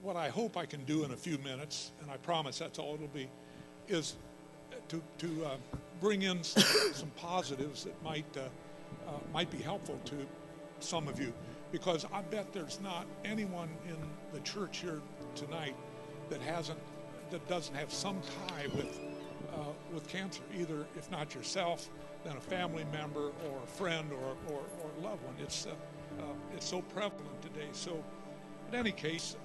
what I hope I can do in a few minutes, and I promise that's all it'll be, is to bring in some positives that might be helpful to some of you, because I bet there's not anyone in the church here tonight that doesn't have some tie with cancer, either if not yourself, then a family member or a friend or a loved one. It's so prevalent today. So, in any case,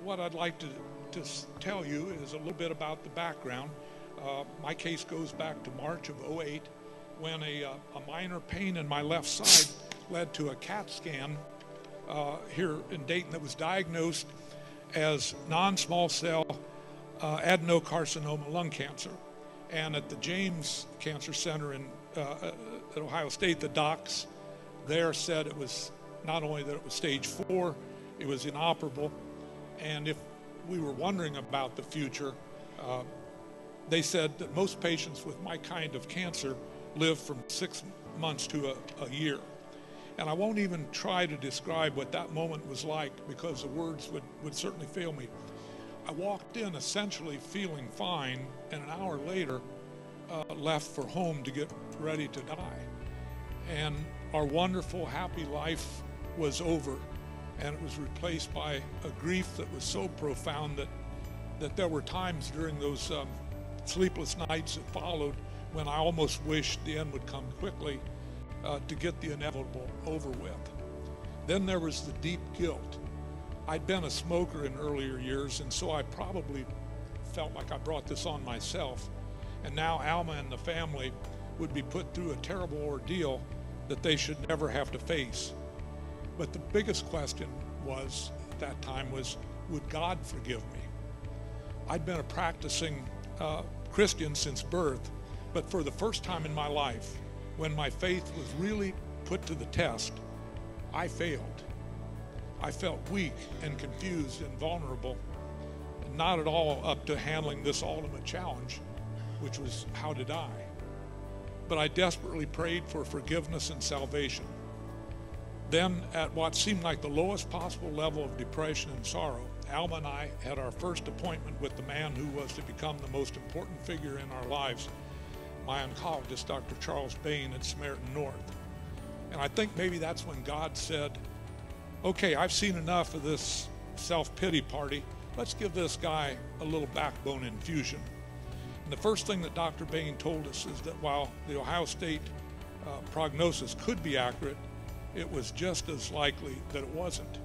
what I'd like to tell you is a little bit about the background. My case goes back to March of '08, when a minor pain in my left side led to a CAT scan here in Dayton that was diagnosed as non-small cell adenocarcinoma lung cancer. And at the James Cancer Center at Ohio State, the docs there said it was not only that it was stage 4, it was inoperable. And if we were wondering about the future, they said that most patients with my kind of cancer live from 6 months to a year. And I won't even try to describe what that moment was like, because the words would certainly fail me. I walked in essentially feeling fine, and an hour later left for home to get ready to die. And our wonderful, happy life was over, and it was replaced by a grief that was so profound that there were times during those sleepless nights that followed when I almost wished the end would come quickly to get the inevitable over with. Then there was the deep guilt. I'd been a smoker in earlier years, and so I probably felt like I brought this on myself. And now Alma and the family would be put through a terrible ordeal that they should never have to face. But the biggest question was, at that time, was, would God forgive me? I'd been a practicing Christian since birth, but for the first time in my life, when my faith was really put to the test, I failed. I felt weak and confused and vulnerable, and not at all up to handling this ultimate challenge, which was how to die. But I desperately prayed for forgiveness and salvation. Then, at what seemed like the lowest possible level of depression and sorrow, Alma and I had our first appointment with the man who was to become the most important figure in our lives, my oncologist, Dr. Charles Bain at Samaritan North. And I think maybe that's when God said, okay, I've seen enough of this self-pity party. Let's give this guy a little backbone infusion. And the first thing that Dr. Bain told us is that while the Ohio State prognosis could be accurate, it was just as likely that it wasn't.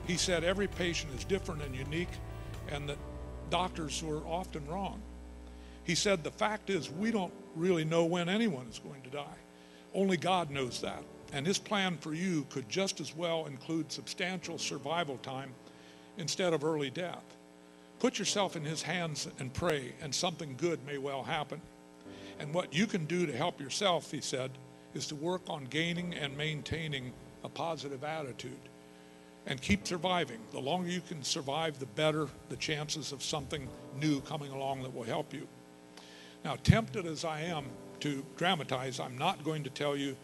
He said every patient is different and unique, and that doctors were often wrong. He said the fact is we don't really know when anyone is going to die. Only God knows that. And his plan for you could just as well include substantial survival time instead of early death. Put yourself in his hands and pray, and something good may well happen. And what you can do to help yourself, he said, is to work on gaining and maintaining a positive attitude and keep surviving. The longer you can survive, the better the chances of something new coming along that will help you. Now, tempted as I am to dramatize, I'm not going to tell you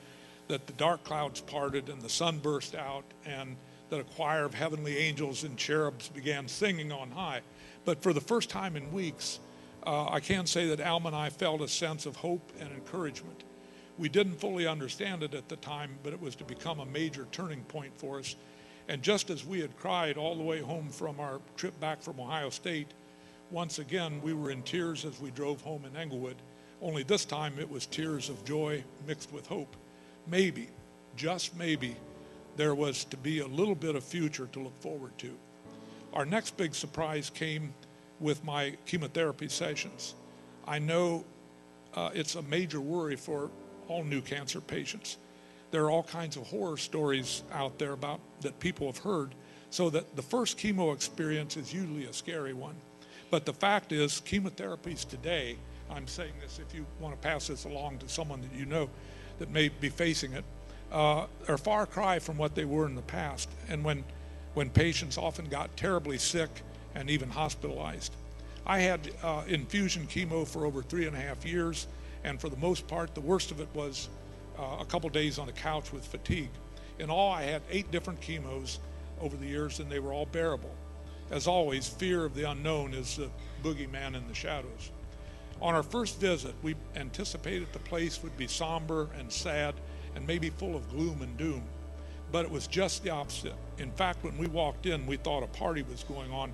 that the dark clouds parted and the sun burst out and that a choir of heavenly angels and cherubs began singing on high. But for the first time in weeks, I can say that Alma and I felt a sense of hope and encouragement. We didn't fully understand it at the time, but it was to become a major turning point for us. And just as we had cried all the way home from our trip back from Ohio State, once again we were in tears as we drove home in Englewood, only this time it was tears of joy mixed with hope. Maybe, just maybe, there was to be a little bit of future to look forward to. Our next big surprise came with my chemotherapy sessions. I know it's a major worry for all new cancer patients. There are all kinds of horror stories out there about that people have heard, so that the first chemo experience is usually a scary one. But the fact is, chemotherapies today, I'm saying this if you want to pass this along to someone that you know that may be facing it, are a far cry from what they were in the past, and when patients often got terribly sick and even hospitalized. I had infusion chemo for over 3.5 years, and for the most part, the worst of it was a couple days on the couch with fatigue. In all, I had 8 different chemos, over the years, and they were all bearable. As always, fear of the unknown is the boogeyman in the shadows. On our first visit, we anticipated the place would be somber and sad and maybe full of gloom and doom, but it was just the opposite. In fact, when we walked in, we thought a party was going on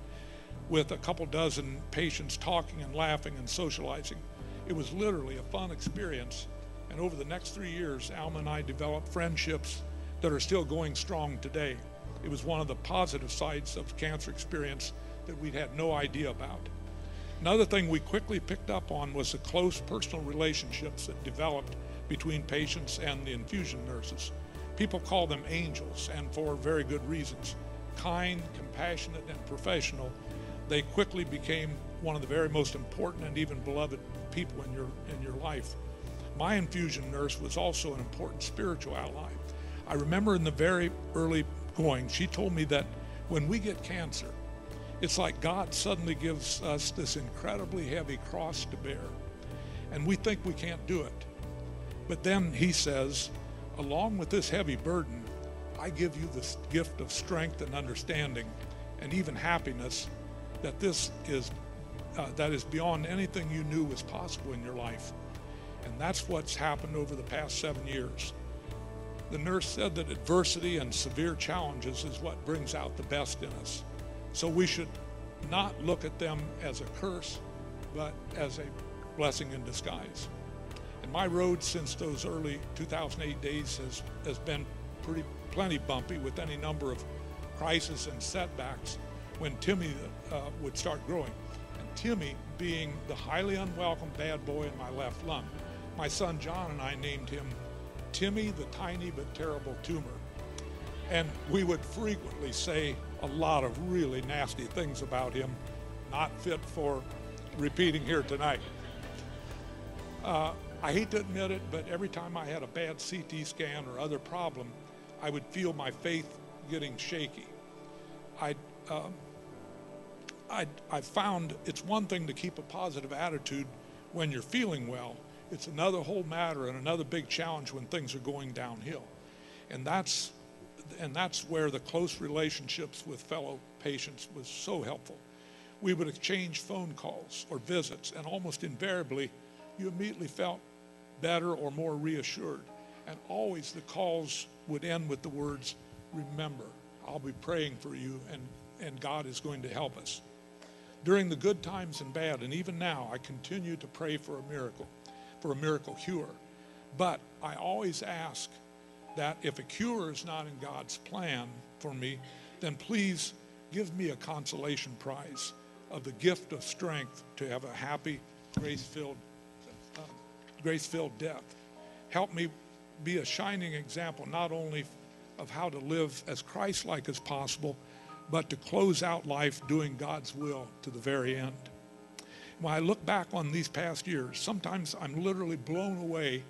with a couple dozen patients talking and laughing and socializing. It was literally a fun experience, and over the next 3 years, Alma and I developed friendships that are still going strong today. It was one of the positive sides of cancer experience that we'd had no idea about. Another thing we quickly picked up on was the close personal relationships that developed between patients and the infusion nurses. People call them angels, and for very good reasons. Kind, compassionate, and professional, they quickly became one of the very most important and even beloved people in your life. My infusion nurse was also an important spiritual ally. I remember in the very early going, she told me that when we get cancer, it's like God suddenly gives us this incredibly heavy cross to bear, and we think we can't do it. But then he says, along with this heavy burden, I give you this gift of strength and understanding and even happiness that that is beyond anything you knew was possible in your life. And that's what's happened over the past 7 years. The nurse said that adversity and severe challenges is what brings out the best in us. So we should not look at them as a curse, but as a blessing in disguise. And my road since those early 2008 days has been plenty bumpy, with any number of crises and setbacks when Timmy would start growing. And Timmy being the highly unwelcome bad boy in my left lung. My son John and I named him Timmy the Tiny but Terrible Tumor. And we would frequently say a lot of really nasty things about him, not fit for repeating here tonight. I hate to admit it, but every time I had a bad CT scan or other problem, I would feel my faith getting shaky. I found it's one thing to keep a positive attitude when you're feeling well. It's another whole matter and another big challenge when things are going downhill. And that's where the close relationships with fellow patients was so helpful. We would exchange phone calls or visits, and almost invariably, you immediately felt better or more reassured. And always the calls would end with the words, remember, I'll be praying for you, and God is going to help us. During the good times and bad, and even now, I continue to pray for a miracle cure. But I always ask that if a cure is not in God's plan for me, then please give me a consolation prize of the gift of strength to have a happy, grace-filled death. Help me be a shining example, not only of how to live as Christ-like as possible, but to close out life doing God's will to the very end. When I look back on these past years, sometimes I'm literally blown away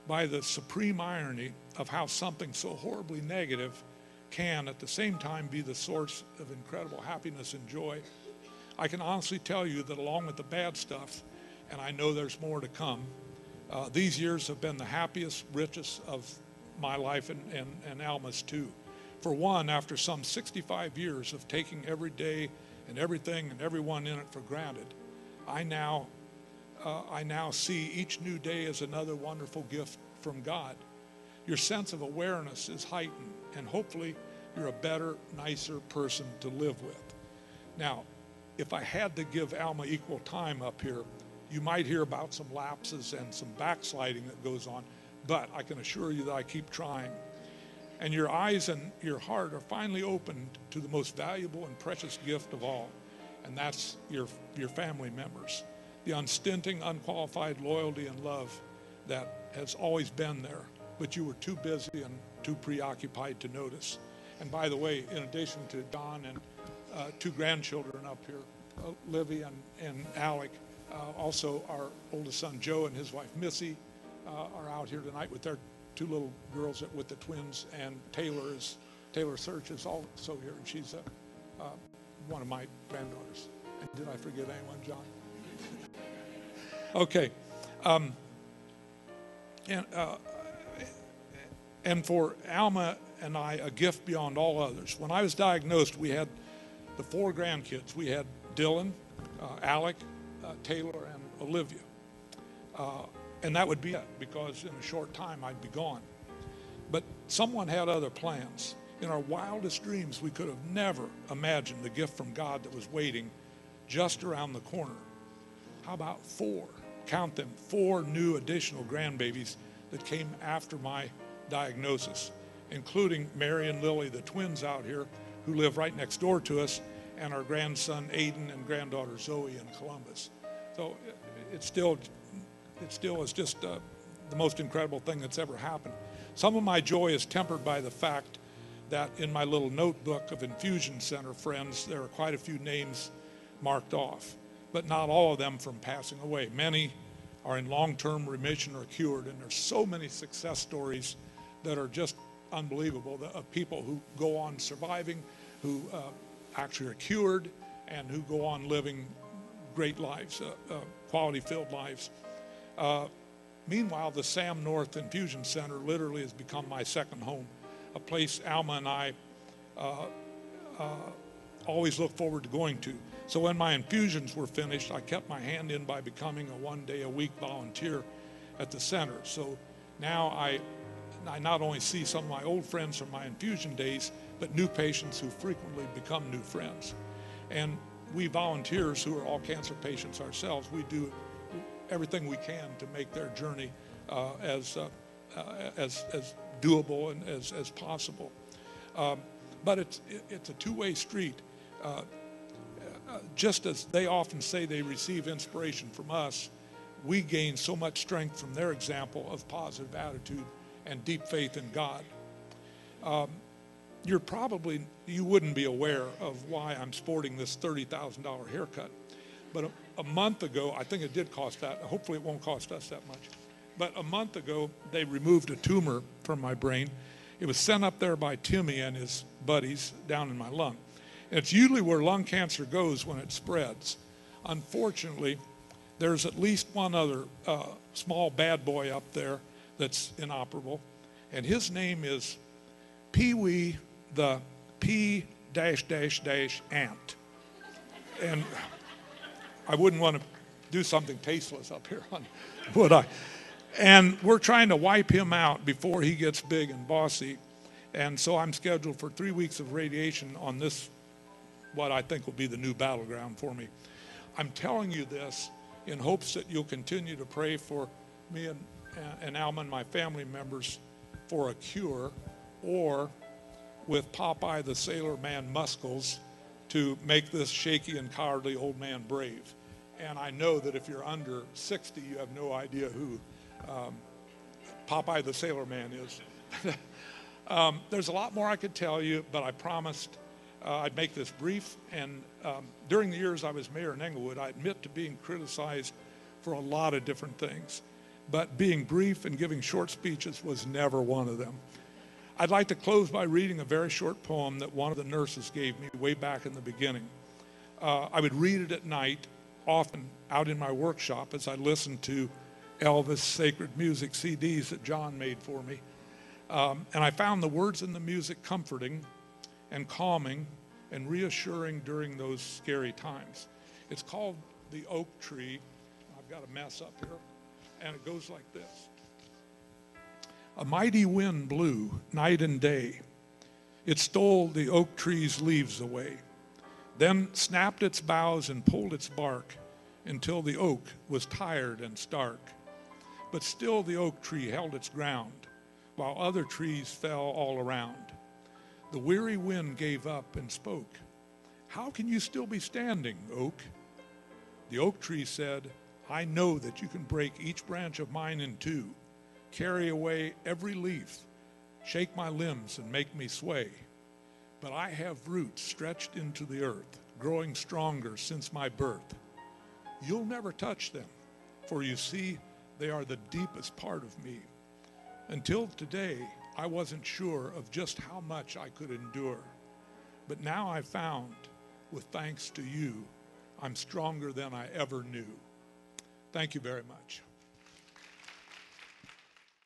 by the supreme irony of how something so horribly negative can at the same time be the source of incredible happiness and joy. I can honestly tell you that along with the bad stuff, and I know there's more to come, these years have been the happiest, richest of my life and Alma's too. For one, after some 65 years of taking every day and everything and everyone in it for granted, I now see each new day as another wonderful gift from God. Your sense of awareness is heightened, and hopefully you're a better, nicer person to live with. Now, if I had to give Alma equal time up here, you might hear about some lapses and some backsliding that goes on, but I can assure you that I keep trying. And your eyes and your heart are finally opened to the most valuable and precious gift of all, and that's your family members. The unstinting, unqualified loyalty and love that has always been there, but you were too busy and too preoccupied to notice. And by the way, in addition to Don and two grandchildren up here, Livy and Alec, also our oldest son Joe and his wife Missy are out here tonight with their two little girls with the twins, and Taylor Search is also here, and she's one of my granddaughters. And did I forget anyone, John? Okay. And for Alma and I a gift beyond all others. When I was diagnosed, we had the 4 grandkids. We had Dylan, Alec, Taylor, and Olivia. And that would be it, because in a short time I'd be gone. But someone had other plans. In our wildest dreams, we could have never imagined the gift from God that was waiting just around the corner. How about 4? Count them, 4 new additional grandbabies that came after my diagnosis, including Mary and Lily, the twins out here, who live right next door to us, and our grandson Aiden and granddaughter Zoe in Columbus. So it still is just the most incredible thing that's ever happened. Some of my joy is tempered by the fact that in my little notebook of infusion center friends, there are quite a few names marked off, but not all of them from passing away. Many are in long-term remission or cured, and there's so many success stories that are just unbelievable, of people who go on surviving, who actually are cured, and who go on living great lives, quality-filled lives. Meanwhile, the Sam North Infusion Center literally has become my second home, a place Alma and I always look forward to going to. So when my infusions were finished, I kept my hand in by becoming a 1-day-a-week volunteer at the center. So now I not only see some of my old friends from my infusion days, but new patients who frequently become new friends. And we volunteers, who are all cancer patients ourselves, we do everything we can to make their journey as doable and as possible. But it's a two-way street. Just as they often say they receive inspiration from us, we gain so much strength from their example of positive attitude and deep faith in God. You wouldn't be aware of why I'm sporting this $30,000 haircut. But a month ago, I think it did cost that. Hopefully it won't cost us that much. But a month ago, they removed a tumor from my brain. It was sent up there by Timmy and his buddies down in my lung. And it's usually where lung cancer goes when it spreads. Unfortunately, there's at least one other small bad boy up there that's inoperable. And his name is Pee-wee the P-ant. And I wouldn't want to do something tasteless up here, would I? And we're trying to wipe him out before he gets big and bossy. And so I'm scheduled for 3 weeks of radiation on this, what I think will be the new battleground for me. I'm telling you this in hopes that you'll continue to pray for me and Alma and my family members for a cure, or with Popeye the Sailor Man muscles to make this shaky and cowardly old man brave. And I know that if you're under 60, you have no idea who Popeye the Sailor Man is. There's a lot more I could tell you, but I promised I'd make this brief. And during the years I was mayor in Englewood, I admit to being criticized for a lot of different things. But being brief and giving short speeches was never one of them. I'd like to close by reading a very short poem that one of the nurses gave me way back in the beginning. I would read it at night, often out in my workshop as I listened to Elvis Sacred Music CDs that John made for me. And I found the words in the music comforting and calming and reassuring during those scary times. It's called The Oak Tree. I've got a mess up here. And it goes like this. A mighty wind blew night and day. It stole the oak tree's leaves away, then snapped its boughs and pulled its bark until the oak was tired and stark. But still the oak tree held its ground, while other trees fell all around. The weary wind gave up and spoke. How can you still be standing, oak? The oak tree said, I know that you can break each branch of mine in two, carry away every leaf, shake my limbs and make me sway. But I have roots stretched into the earth, growing stronger since my birth. You'll never touch them, for you see, they are the deepest part of me. Until today, I wasn't sure of just how much I could endure. But now I found, with thanks to you, I'm stronger than I ever knew. Thank you very much.